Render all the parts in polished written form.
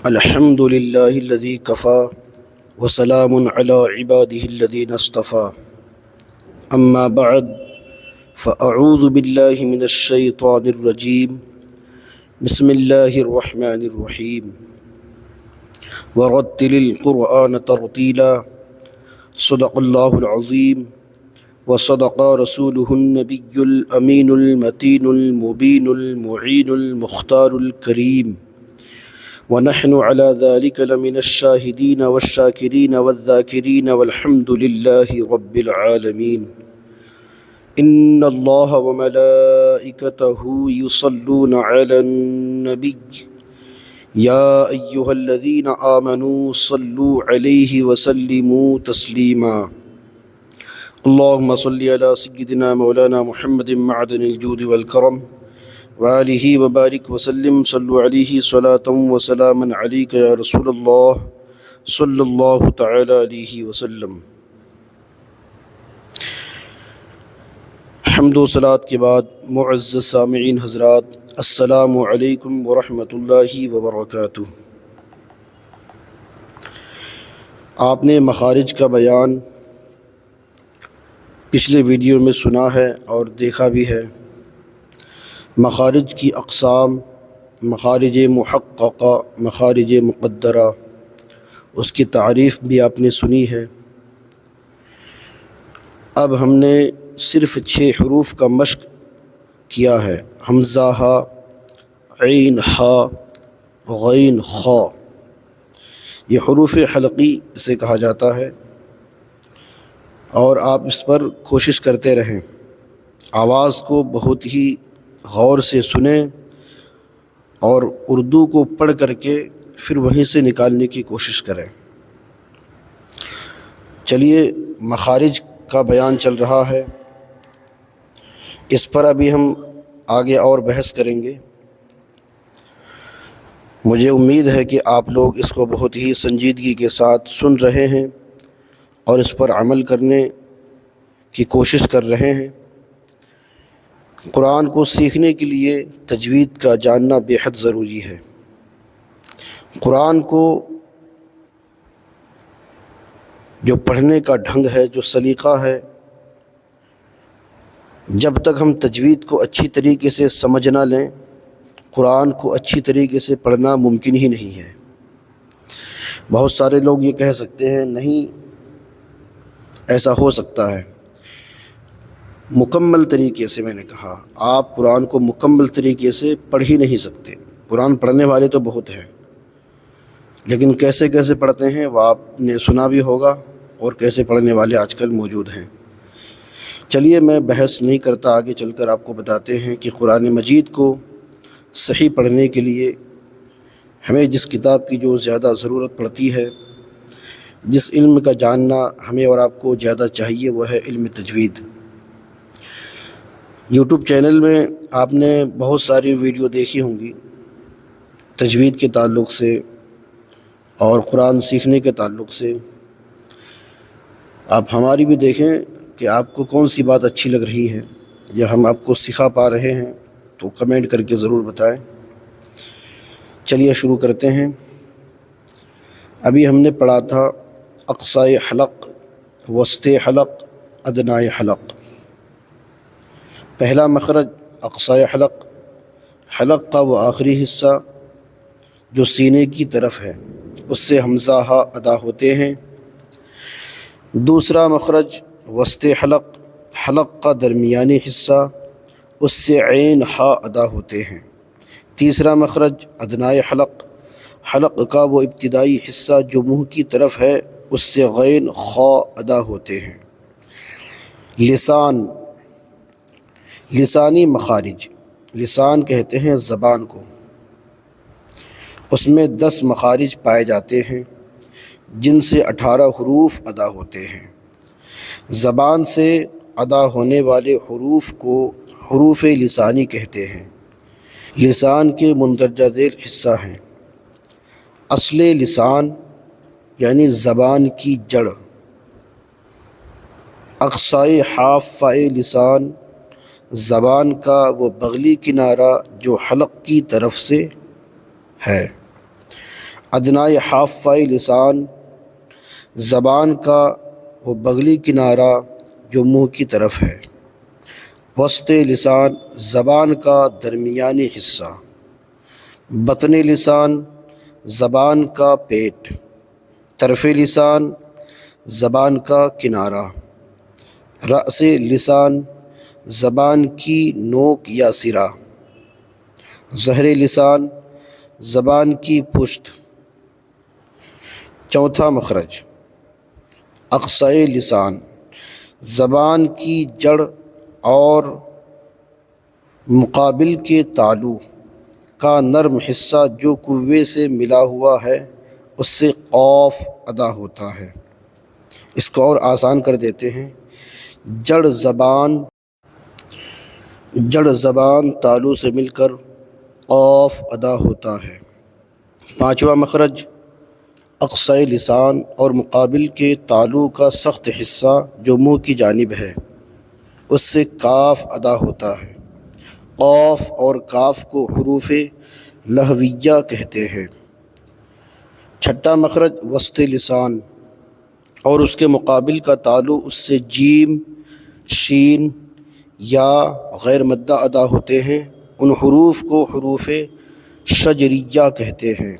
الحمد لله الذي كفى وسلام على عباده الذين اصطفى أما بعد فأعوذ بالله من الشيطان الرجيم بسم الله الرحمن الرحيم ورتل القرآن ترتيلا صدق الله العظيم وصدق رسوله النبي الأمين المتين المبين المعين المختار الكريم ونحن على ذلك لمن الشاهدين والشاكرين والذاكرين والحمد لله رب العالمين إن الله وملائكته يصلون على النبي يا أيها الذين آمنوا صلوا عليه وسلموا تسليما اللهم صل على سيدنا مولانا محمد معدن الجود والكرم وآلہ وبارک وسلم صلوا علیہ صلاۃ وسلاما علیک یا رسول اللہ صلی اللہ تعالی علیہ وسلم۔ حمد و صلاۃ کے بعد معزز سامعین حضرات، السلام علیکم ورحمۃ اللہ وبرکاتہ۔ آپ نے مخارج کا بیان پچھلے ویڈیو میں سنا ہے اور دیکھا بھی ہے۔ مخارج کی اقسام، مخارج محققہ، مخارج مقدرہ، اس کی تعریف بھی آپ نے سنی ہے۔ اب ہم نے صرف 6 حروف کا مشق کیا ہے: حمزہ ہا، عین ہا، غین خا۔ یہ حروف حلقی سے کہا جاتا ہے، اور آپ اس پر کوشش کرتے رہیں، آواز کو بہت ہی غور سے سنیں اور اردو کو پڑھ کر کے پھر وہیں سے نکالنے کی کوشش کریں۔ چلیے، مخارج کا بیان چل رہا ہے، اس پر ابھی ہم آگے اور بحث کریں گے۔ مجھے امید ہے کہ آپ لوگ اس کو بہت ہی سنجیدگی کے ساتھ سن رہے ہیں اور اس پر عمل کرنے کی کوشش کر رہے ہیں۔ قرآن کو سیکھنے کے لیے تجوید کا جاننا بے حد ضروری ہے۔ قرآن کو جو پڑھنے کا ڈھنگ ہے، جو سلیقہ ہے، جب تک ہم تجوید کو اچھی طریقے سے سمجھ نہ لیں، قرآن کو اچھی طریقے سے پڑھنا ممکن ہی نہیں ہے۔ بہت سارے لوگ یہ کہہ سکتے ہیں نہیں ایسا ہو سکتا ہے۔ مکمل طریقے سے، میں نے کہا، آپ قرآن کو مکمل طریقے سے پڑھ ہی نہیں سکتے۔ قرآن پڑھنے والے تو بہت ہیں، لیکن کیسے کیسے پڑھتے ہیں وہ آپ نے سنا بھی ہوگا، اور کیسے پڑھنے والے آج کل موجود ہیں۔ چلیے، میں بحث نہیں کرتا، آگے چل کر آپ کو بتاتے ہیں کہ قرآن مجید کو صحیح پڑھنے کے لیے ہمیں جس کتاب کی جو زیادہ ضرورت پڑتی ہے، جس علم کا جاننا ہمیں اور آپ کو زیادہ چاہیے، وہ ہے علم تجوید۔ یوٹیوب چینل میں آپ نے بہت ساری ویڈیو دیکھی ہوں گی تجوید کے تعلق سے اور قرآن سیکھنے کے تعلق سے۔ آپ ہماری بھی دیکھیں کہ آپ کو کون سی بات اچھی لگ رہی ہے یا ہم آپ کو سکھا پا رہے ہیں، تو کمنٹ کر کے ضرور بتائیں۔ چلیے شروع کرتے ہیں۔ ابھی ہم نے پڑھا تھا اقصائے حلق، وسط حلق، ادنائے حلق۔ پہلا مخرج اقصائے حلق، حلق کا وہ آخری حصہ جو سینے کی طرف ہے، اس سے حمزہ ہا ادا ہوتے ہیں۔ دوسرا مخرج وسط حلق، حلق کا درمیانی حصہ، اس سے عین ہا ادا ہوتے ہیں۔ تیسرا مخرج ادنائے حلق، حلق کا وہ ابتدائی حصہ جو منہ کی طرف ہے، اس سے غین خا ادا ہوتے ہیں۔ لسان، لسانی مخارج، لسان کہتے ہیں زبان کو، اس میں 10 مخارج پائے جاتے ہیں جن سے 18 حروف ادا ہوتے ہیں۔ زبان سے ادا ہونے والے حروف کو حروف لسانی کہتے ہیں۔ لسان کے مندرجہ ذیل حصہ ہیں: اصل لسان یعنی زبان کی جڑ، اقصائے حافۂ لسان، زبان کا وہ بغلی کنارہ جو حلق کی طرف سے ہے۔ ادنائے حافۂ لسان زبان کا وہ بغلی کنارہ جو منہ کی طرف ہے، وسط لسان زبان کا درمیانی حصہ، بطن لسان زبان کا پیٹ، طرف لسان زبان کا کنارہ، رأس لسان زبان کی نوک یا سرا، ظہر لسان زبان کی پشت۔ چوتھا مخرج اقصائے لسان زبان کی جڑ اور مقابل کے تالو کا نرم حصہ جو کوے سے ملا ہوا ہے اس سے قاف ادا ہوتا ہے۔ اس کو اور آسان کر دیتے ہیں، جڑ زبان تالو سے مل کر قاف ادا ہوتا ہے۔ پانچواں مخرج اقصائے لسان اور مقابل کے تالو کا سخت حصہ جو منہ کی جانب ہے اس سے کاف ادا ہوتا ہے۔ قاف اور کاف کو حروف لہویہ کہتے ہیں۔ چھٹا مخرج وسط لسان اور اس کے مقابل کا تالو اس سے جیم، شین یا غیر مدہ ادا ہوتے ہیں، ان حروف کو حروف شجریہ کہتے ہیں۔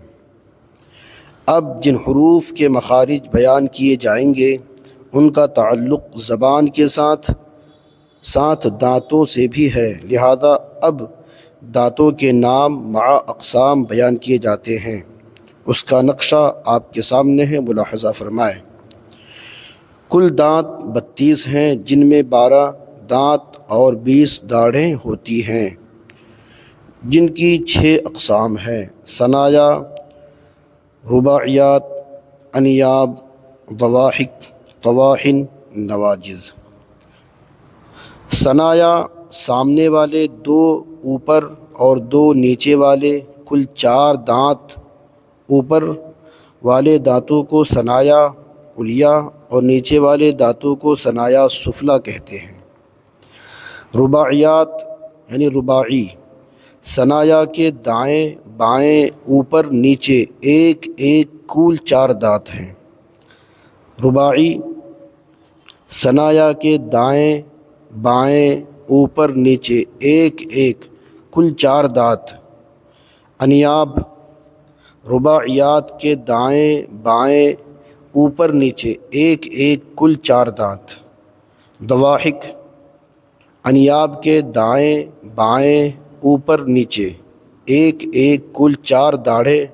اب جن حروف کے مخارج بیان کیے جائیں گے ان کا تعلق زبان کے ساتھ دانتوں سے بھی ہے، لہذا اب دانتوں کے نام مع اقسام بیان کیے جاتے ہیں۔ اس کا نقشہ آپ کے سامنے ہے، ملاحظہ فرمائیں۔ کل دانت 32 ہیں، جن میں 12 دانت اور 20 داڑھیں ہوتی ہیں، جن کی 6 اقسام ہیں: ثنایا، رباعیات، انیاب، ضواحک، طواحن، نواجذ۔ ثنایا سامنے والے 2 اوپر اور 2 نیچے والے کل 4 دانت، اوپر والے دانتوں کو ثنایا علیہ اور نیچے والے دانتوں کو ثنایا سفلی کہتے ہیں۔ رباعیات یعنی رباعی، ثنایا کے دائیں بائیں اوپر نیچے ایک کل 4 دانت ہیں۔ رباعی ثنایا کے دائیں بائیں اوپر نیچے ایک کل 4 دانت۔ انیاب رباعیات کے دائیں بائیں اوپر نیچے ایک کل 4 دانت۔ ضواحک انیاب کے دائیں بائیں اوپر نیچے ایک کل 4 داڑھیں۔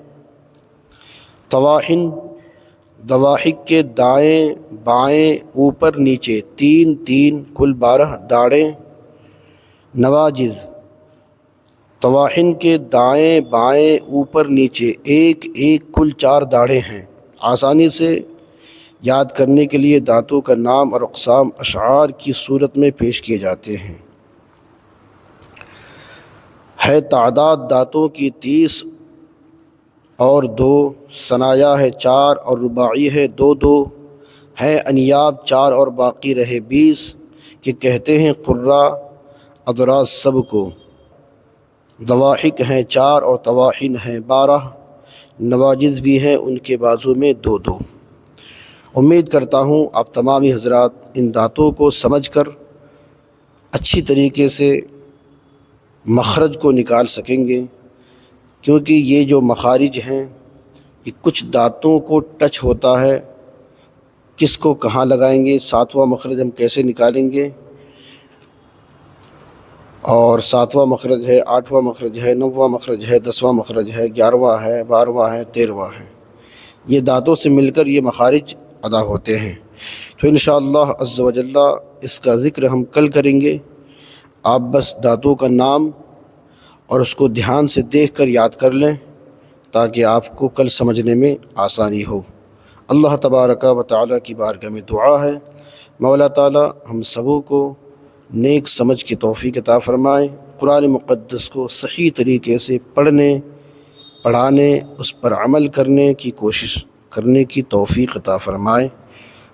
طواحن ضواحک کے دائیں بائیں اوپر نیچے 3 کل 12 داڑھیں۔ نواجذ طواحن کے دائیں بائیں اوپر نیچے ایک کل 4 داڑھیں ہیں۔ آسانی سے یاد کرنے کے لیے دانتوں کا نام اور اقسام اشعار کی صورت میں پیش کیے جاتے ہیں۔ ہے تعداد دانتوں کی 30 اور 2، ثنایا ہے 4 اور رباعی ہے 2 ہے انیاب 4 اور باقی رہے 20 کہ کہتے ہیں قراء اضراس سب کو۔ ضواحک ہیں 4 اور طواحن ہیں 12، نواجذ بھی ہیں ان کے بازو میں 2۔ امید کرتا ہوں آپ تمامی حضرات ان دانتوں کو سمجھ کر اچھی طریقے سے مخرج کو نکال سکیں گے، کیونکہ یہ جو مخارج ہیں یہ کچھ دانتوں کو ٹچ ہوتا ہے، کس کو کہاں لگائیں گے، 7واں مخرج ہم کیسے نکالیں گے، اور 7واں مخرج ہے، 8واں مخرج ہے، 9واں مخرج ہے، 10واں مخرج ہے، 11واں ہے، 12واں ہے، 13واں ہے، یہ دانتوں سے مل کر یہ مخارج ادا ہوتے ہیں۔ تو انشاءاللہ عز و جل اس کا ذکر ہم کل کریں گے۔ آپ بس دانتوں کا نام اور اس کو دھیان سے دیکھ کر یاد کر لیں تاکہ آپ کو کل سمجھنے میں آسانی ہو۔ اللہ تبارک و تعالیٰ کی بارگاہ میں دعا ہے مولا تعالیٰ ہم سبوں کو نیک سمجھ کی توفیق عطا فرمائے، قرآن مقدس کو صحیح طریقے سے پڑھنے پڑھانے اس پر عمل کرنے کی کوشش کرنے کی توفیق عطا فرمائے۔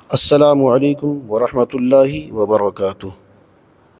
السلام علیکم ورحمۃ اللہ وبرکاتہ۔